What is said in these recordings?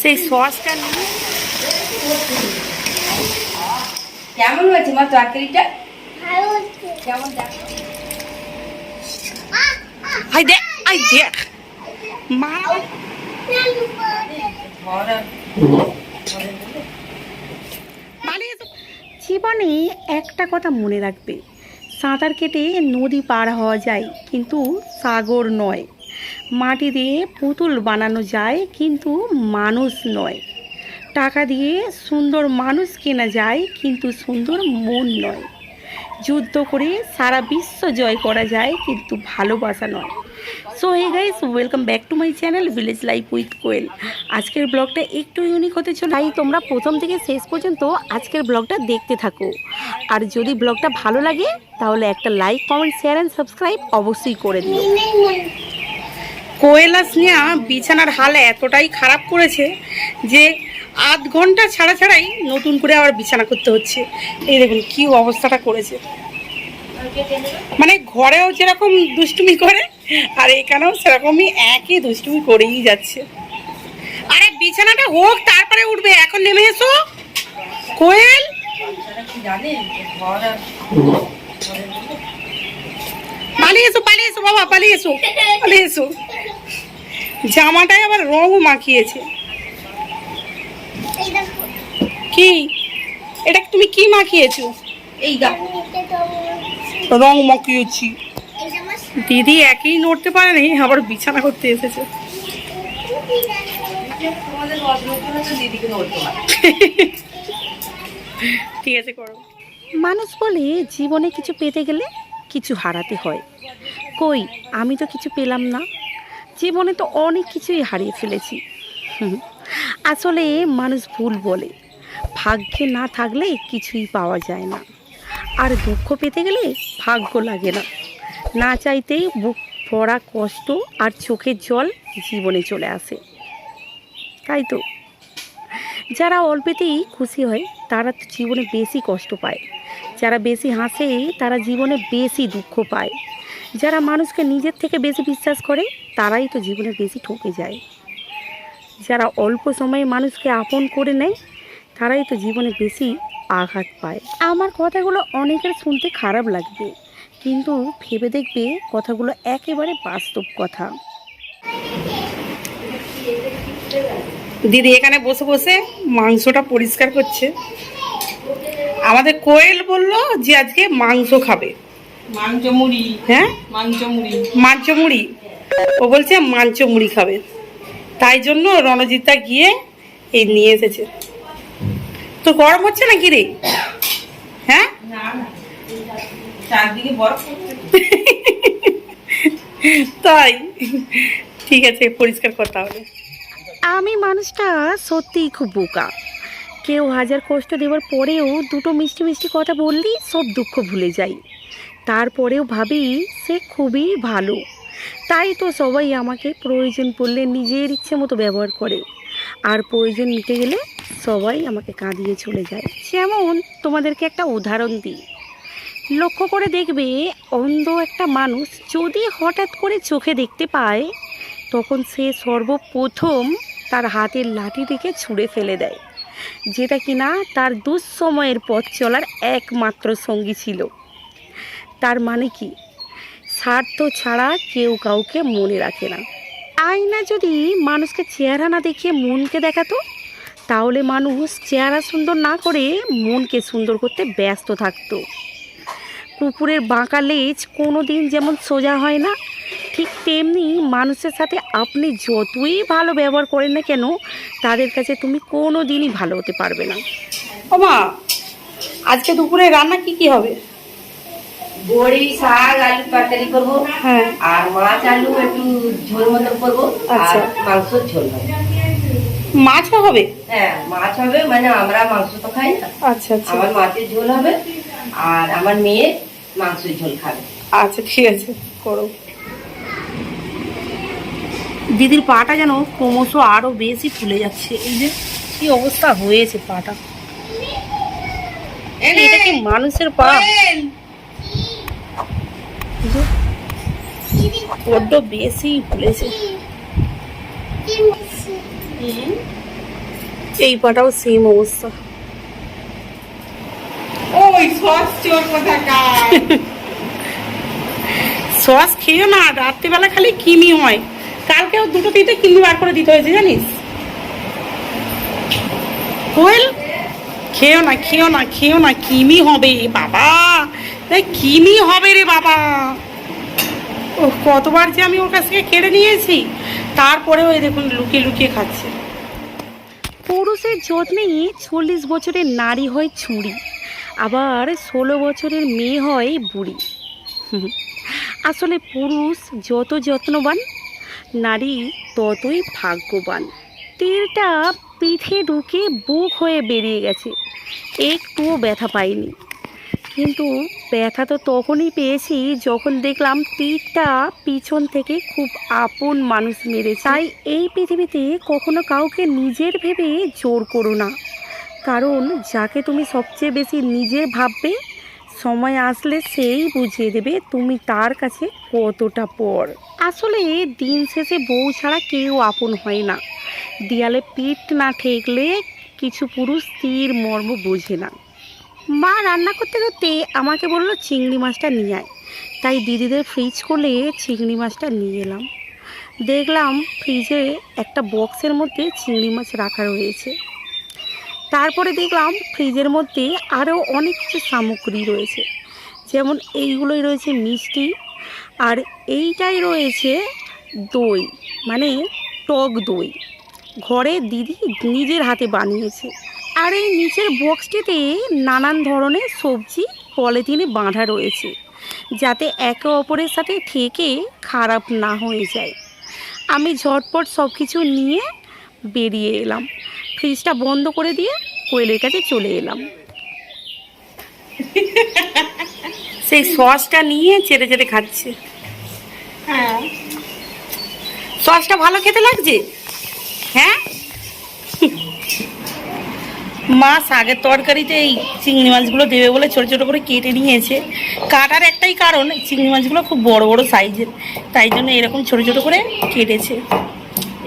সেই সসটা কেমন হয়েছে মা তরকারিটা? কেমন দেখ মা জীবনে একটা কথা মনে রাখবে, সাঁতার কেটে নদী পার হওয়া যায় কিন্তু সাগর নয়। মাটি দিয়ে পুতুল বানানো যায় কিন্তু মানুষ নয়। টাকা দিয়ে সুন্দর মানুষ কেনা যায় কিন্তু সুন্দর মন নয়। যুদ্ধ করে সারা বিশ্ব জয় করা যায় কিন্তু ভালোবাসা নয়। So hey guys, welcome back to my channel village life with Koel. আজকের ব্লগটা একটু ইউনিক হতে চলে, তাই তোমরা প্রথম থেকে শেষ পর্যন্ত আজকের ব্লগটা দেখতে থাকো। আর যদি ব্লগটা ভালো লাগে তাহলে একটা like, comment, share and subscribe অবশ্যই করে দিও। কোয়েল আর স্নেহা বিছানার হাল এতটাই খারাপ করেছে যে আধ ঘন্টা ছাড়া ছাড়াই নতুন করে আবার বিছানা করতে হচ্ছে। এই দেখুন কি অবস্থাটা করেছে, মানে ঘরেও যেরকম দুষ্টুমি করে আর এখানেও সেরকমই একই দুষ্টুমি করেই যাচ্ছে। আরে বিছানাটা হোক তারপরে উঠবে, এখন নেমে এসো। কোয়েল পালিয়ে এসো, পালিয়ে এসো বাবা, পালিয়ে এসো, পালিয়ে এসো। জামাটায় আবার রঙও মাখিয়েছে। কি এটা তুমি কি মাখিয়েছো? এই রং মাখিয়েছি। দিদি একই নড়তে পারেনি, আবার বিছানা করতে এসেছে। ঠিক আছে করো। মানুষ বলে জীবনে কিছু পেতে গেলে কিছু হারাতে হয়। কই আমি তো কিছু পেলাম না, জীবনে তো অনেক কিছুই হারিয়ে ফেলেছি। আসলে মানুষ ভুল বলে, ভাগ্যে না থাকলে কিছুই পাওয়া যায় না। আর দুঃখ পেতে গেলে ভাগ্য লাগে না, না চাইতেই বুক ভরা কষ্ট আর চোখের জল জীবনে চলে আসে। তাই তো যারা অল্পেতেই খুশি হয় তারা তো জীবনে বেশি কষ্ট পায়, যারা বেশি হাসে তারা জীবনে বেশি দুঃখ পায়, যারা মানুষকে নিজের থেকে বেশি বিশ্বাস করে তারাই তো জীবনে বেশি ঠকে যায়, যারা অল্প সময়ে মানুষকে আপন করে নেয় তারাই তো জীবনে বেশি আঘাত পায়। আমার কথাগুলো অনেকের শুনতে খারাপ লাগবে, কিন্তু ভেবে দেখবে কথাগুলো একেবারে বাস্তব কথা। দিদি এখানে বসে বসে মাংসটা পরিষ্কার করছে। আমাদের কোয়েল বলল যে আজকে মাংস খাবে, মাংস মুড়ি। হ্যাঁ মাংস মুড়ি, মাংস মুড়ি। ও বলছে মাংস মুড়ি খাবে, তাই জন্য রণজিৎটা গিয়ে এই নিয়ে এসেছে। তো গরম হচ্ছে না কি রে? হ্যাঁ চারদিকে বরফ। তাই ঠিক আছে, পরিষ্কার করতে হবে। আমি মানুষটা সত্যিই খুব বোকা। কেউ হাজার কষ্ট দেওয়ার পরেও দুটো মিষ্টি মিষ্টি কথা বললেই সব দুঃখ ভুলে যাই। তারপরেও ভাবি সে খুবই ভালো, তাই তো সবাই আমাকে প্রয়োজন পড়লে নিজের ইচ্ছে মতো ব্যবহার করে, আর প্রয়োজন মিটে গেলে সবাই আমাকে কাঁদিয়ে চলে যায়। যেমন তোমাদেরকে একটা উদাহরণ দিই, লক্ষ্য করে দেখবে অন্ধ একটা মানুষ যদি হঠাৎ করে চোখে দেখতে পায় তখন সে সর্বপ্রথম তার হাতের লাঠিটিকে ছুঁড়ে ফেলে দেয়, যেটা কিনা তার দুঃসময়ের পথ চলার একমাত্র সঙ্গী ছিল। তার মানে কি, স্বার্থ ছাড়া কেউ কাউকে মনে রাখে না। আয়না যদি মানুষকে চেহারা না দেখিয়ে মনকে দেখাতো তাহলে মানুষ চেহারা সুন্দর না করে মনকে সুন্দর করতে ব্যস্ত থাকতো। কুকুরের বাঁকা লেজ কোনো দিন যেমন সোজা হয় না, ঠিক তেমনি মানুষের সাথে আপনি যতই ভালো ব্যবহার করেন না কেন তাদের কাছে তুমি কোনো দিনই ভালো হতে পারবে না। ও মা, আজকে দুপুরে রান্না কি কি হবে? বড়ি, শাক, আলু তরকারি করবো। হ্যাঁ, আর মাছ আলু একটু ঝোল মতো করবো। আচ্ছা। আর মাংসের ঝোল হবে। মাছও হবে? হ্যাঁ মাছ হবে, মানে আমরা মাংস তো খাই না। আচ্ছা আচ্ছা, আমার মাছের ঝোল হবে আর আমার মেয়ে মাংসের ঝোল খাবে। আচ্ছা ঠিক আছে করো। দিদির পাটা যেন ক্রমশ আরো বেশি ফুলে যাচ্ছে। এই যে কি অবস্থা হয়েছে পাটা, এটা কি মানুষের পা? বড্ড বেশি ফুলেছে। এই পাটাও সেম অবস্থা। ওই সস চোর কোথাকার। সস খেয়েও না, রাত্রিবেলা খালি কিমি হয়। কালকেও 2-3টে কিমি বার করে দিতে হয়েছে জানিস। কোয়েল খেয়েও না, খেয়েও না, খেয়েও না, কিমি হবে বাবা, কিমি হবে রে বাবা। ও কতবার যে আমি ওর কাছ থেকে কেড়ে নিয়েছি, তারপরেও এই দেখুন লুকিয়ে লুকিয়ে খাচ্ছে। পুরুষের যত্নে 40 বছরের নারী হয় ছুরি, আবার 16 বছরের মেয়ে হয় বুড়ি। আসলে পুরুষ যত যত্নবান, নারী ততই ভাগ্যবান। তীরটা পিঠে ঢুকে বুক হয়ে বেরিয়ে গেছে, একটুও ব্যথা পাইনি। কিন্তু ব্যথা তো তখনই পেয়েছি যখন দেখলাম তীরটা পিছন থেকে খুব আপন মানুষ মেরেছে। তাই এই পৃথিবীতে কখনো কাউকে নিজের ভেবে জোর করো না, কারণ যাকে তুমি সবচেয়ে বেশি নিজের ভাববে, সময় আসলে সেই বুঝিয়ে দেবে তুমি তার কাছে কতটা পর। আসলে দিন শেষে বউ ছাড়া কেউ আপন হয় না। দেয়ালে পিঠ না ঠেকলে কিছু পুরুষ তীর মর্ম বোঝে না। মা রান্না করতে করতে আমাকে বললো চিংড়ি মাছটা নিয়ে আয়, তাই দিদিদের ফ্রিজ খুলে চিংড়ি মাছটা নিয়ে এলাম। দেখলাম ফ্রিজে একটা বক্সের মধ্যে চিংড়ি মাছ রাখা রয়েছে। তারপরে দেখলাম ফ্রিজের মধ্যে আরও অনেক কিছু সামগ্রী রয়েছে, যেমন এইগুলোই রয়েছে মিষ্টি, আর এইটাই রয়েছে দই, মানে টক দই, ঘরে দিদি নিজের হাতে বানিয়েছে। আর এই নিচের বক্সটিতে নানান ধরনের সবজি পলিথিনে বাঁধা রয়েছে, যাতে একে অপরের সাথে থেকে খারাপ না হয়ে যায়। আমি ঝটপট সব কিছু নিয়ে বেরিয়ে এলাম, ফ্রিজটা বন্ধ করে দিয়ে কোয়েলের কাছে চলে এলাম। সেই সসটা নিয়ে চেটে চেটে খাচ্ছে। হ্যাঁ, সসটা ভালো খেতে লাগছে। হ্যাঁ, মা শাকের তরকারিতে এই চিংড়ি মাছগুলো দেবে বলে ছোটো ছোটো করে কেটে নিয়েছে। কাটার একটাই কারণ, চিংড়ি মাছগুলো খুব বড় বড় সাইজের, তাই জন্য এরকম ছোটো ছোটো করে কেটেছে।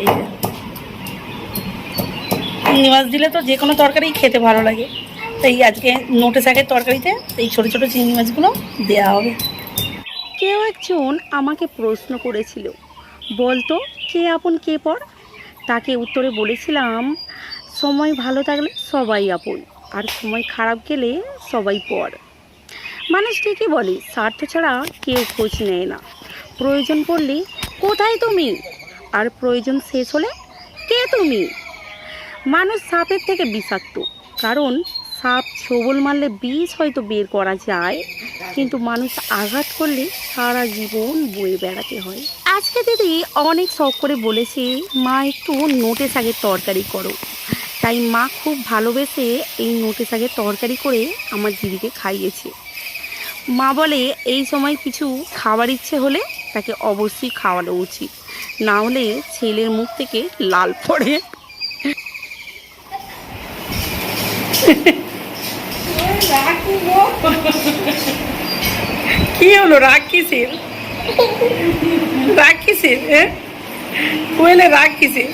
এই যে চিংড়ি মাছ দিলে তো যে কোনো তরকারি খেতে ভালো লাগে, তাই আজকে নোটে শাকের তরকারিতে এই ছোটো ছোটো চিংড়ি মাছগুলো দেওয়া হবে। কেউ একজন আমাকে প্রশ্ন করেছিল, বলতো কে আপন কে পর। তাকে উত্তরে বলেছিলাম, সময় ভালো থাকলে সবাই আপন, আর সময় খারাপ গেলে সবাই পর। মানুষ ঠিকই বলে স্বার্থ ছাড়া কেউ খোঁজ নেয় না। প্রয়োজন পড়লে কোথায় তুমি, আর প্রয়োজন শেষ হলে কে তুমি। মানুষ সাপের থেকে বিষাক্ত, কারণ সাপ ছোবল মারলে বিষ হয়তো বের করা যায়, কিন্তু মানুষ আঘাত করলে সারা জীবন বয়ে বেড়াতে হয়। আজকে দিদি অনেক শখ করে বলেছে মা একটু নোটে শাকের তরকারি করো, তাই মা খুব ভালোবেসে এই নোটে শাকের তরকারি করে আমার দিদিকে খাইয়েছে। মা বলে এই সময় কিছু খাবার ইচ্ছে হলে তাকে অবশ্যই খাওয়ানো উচিত, না হলে ছেলের মুখ থেকে লাল পড়ে। কি হলো, রাগ কিসের? রাগ কিসের? হ্যাঁ, কোয়েলে রাগ কিসের?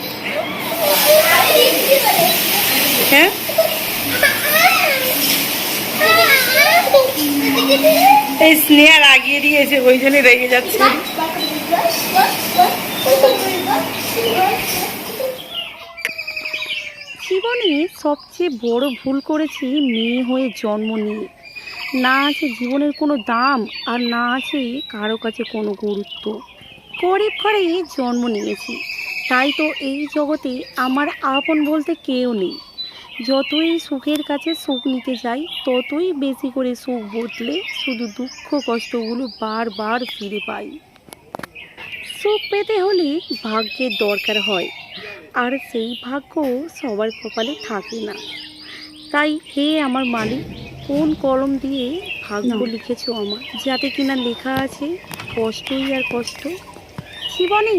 হ্যাঁ, এই স্নেহা রাগিয়ে দিয়েছে, ওই জন্য রেগে যাচ্ছে। জীবনে সবচেয়ে বড় ভুল করেছি মেয়ে হয়ে জন্ম নিয়ে। না আছে জীবনের কোনো দাম, আর না আছে কারো কাছে কোনো গুরুত্ব। গরিব ঘরে জন্ম নিয়েছি, তাই তো এই জগতে আমার আপন বলতে কেউ নেই। যতই সুখের কাছে সুখ নিতে যাই, ততই বেশি করে সুখ বদলে শুধু দুঃখ কষ্টগুলো বারবার ফিরে পাই। সুখ পেতে হলে ভাগ্যের দরকার হয়, আর সেই ভাগ্য সবার কপালে থাকে না। তাই হে আমার মালিক, কোন কলম দিয়ে ভাগ্য লিখেছো আমার, যাতে কিনা লেখা আছে কষ্টই আর কষ্ট। জীবনে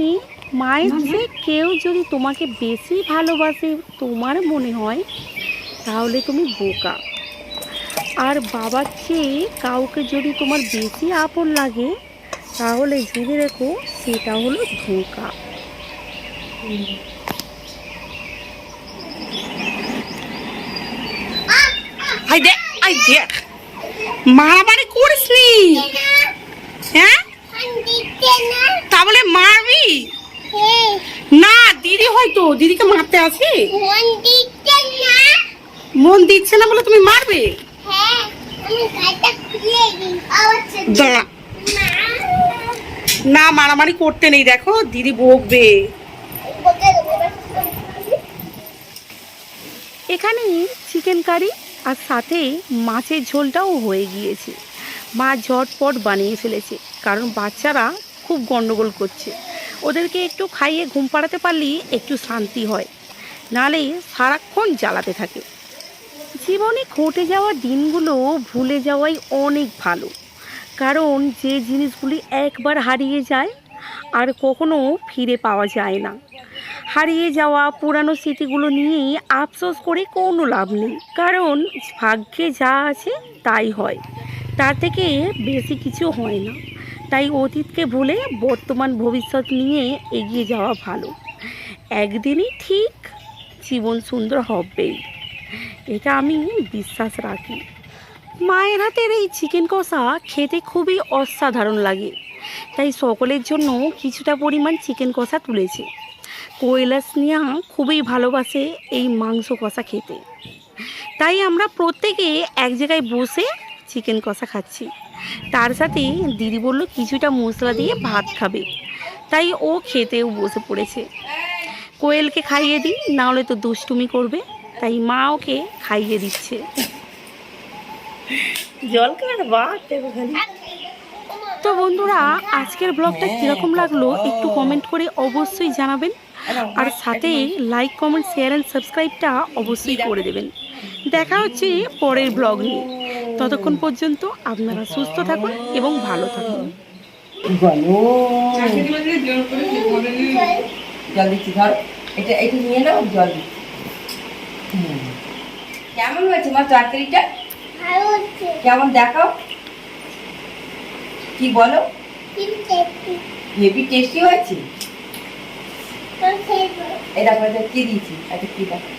মায়ের চেয়ে কেউ যদি তোমাকে বেশি ভালোবাসে তোমার মনে হয়, তাহলে তুমি বোকা। আর বাবার চেয়ে কাউকে যদি তোমার বেশি আপন লাগে, তাহলে জেনে রেখো সেটা হলো ধোঁকা। আই দেখ, আই দেখ, মারামারি করিসনি, হ্যাঁ? তাহলে মারবি না? দিদি হয়তো দিদিকে মারতে আসে, মন দিচ্ছে না বলে তুমি মারবে? দাঁড়া, না মারামারি করতে নেই, দেখো দিদি বকবে। এখানে চিকেন কারি আর সাথে মাছের ঝোলটাও হয়ে গিয়েছে। মা ঝটপট বানিয়ে ফেলেছে, কারণ বাচ্চারা খুব গন্ডগোল করছে। ওদেরকে একটু খাইয়ে ঘুম পাড়াতে পারলেই একটু শান্তি হয়, নালে সারাক্ষণ জ্বালাতে থাকে। জীবনে ঘটে যাওয়া দিনগুলো ভুলে যাওয়াই অনেক ভালো, কারণ যে জিনিসগুলি একবার হারিয়ে যায় আর কখনো ফিরে পাওয়া যায় না। হারিয়ে যাওয়া পুরানো স্মৃতিগুলো নিয়ে আফসোস করে কোনো লাভ নেই, কারণ ভাগ্যে যা আছে তাই হয়, তার থেকে বেশি কিছু হয় না। তাই অতীতকে ভুলে বর্তমান ভবিষ্যৎ নিয়ে এগিয়ে যাওয়া ভালো। একদিনই ঠিক জীবন সুন্দর হবেই, এটা আমি বিশ্বাস রাখি। মায়ের হাতের এই চিকেন কষা খেতে খুবই অসাধারণ লাগে, তাই সকলের জন্য কিছুটা পরিমাণ চিকেন কষা তুলেছে। কৈলাস স্নেহা খুবই ভালোবাসে এই মাংস কষা খেতে, তাই আমরা প্রত্যেকে এক জায়গায় বসে চিকেন কষা খাচ্ছি। তার সাথে দিদি বলল কিছুটা মশলা দিয়ে ভাত খাবে, তাই ও খেতেও বসে পড়েছে। কোয়েলকে খাইয়ে দিই, না হলে তো দুষ্টুমি করবে, তাই মা ওকে খাইয়ে দিচ্ছে। জল খাবে খালি। তো বন্ধুরা, আজকের ব্লগটা কীরকম লাগলো একটু কমেন্ট করে অবশ্যই জানাবেন, আর সাথে লাইক, কমেন্ট, শেয়ার অ্যান্ড সাবস্ক্রাইবটা অবশ্যই করে দেবেন। দেখা হচ্ছে পরের ব্লগ নিয়ে, ততক্ষণ পর্যন্ত আপনারা সুস্থ থাকুন এবং ভালো থাকুন। জল দিচ্ছি, ধর এটা এটা নিয়ে নাও, জল দিচ্ছি। কেমন হয়েছে মা তরকারিটা? কেমন দেখাও, কি বলো? হেভি টেস্টি হয়েছে। এটা কি দিয়েছি? আচ্ছা কি দেখো,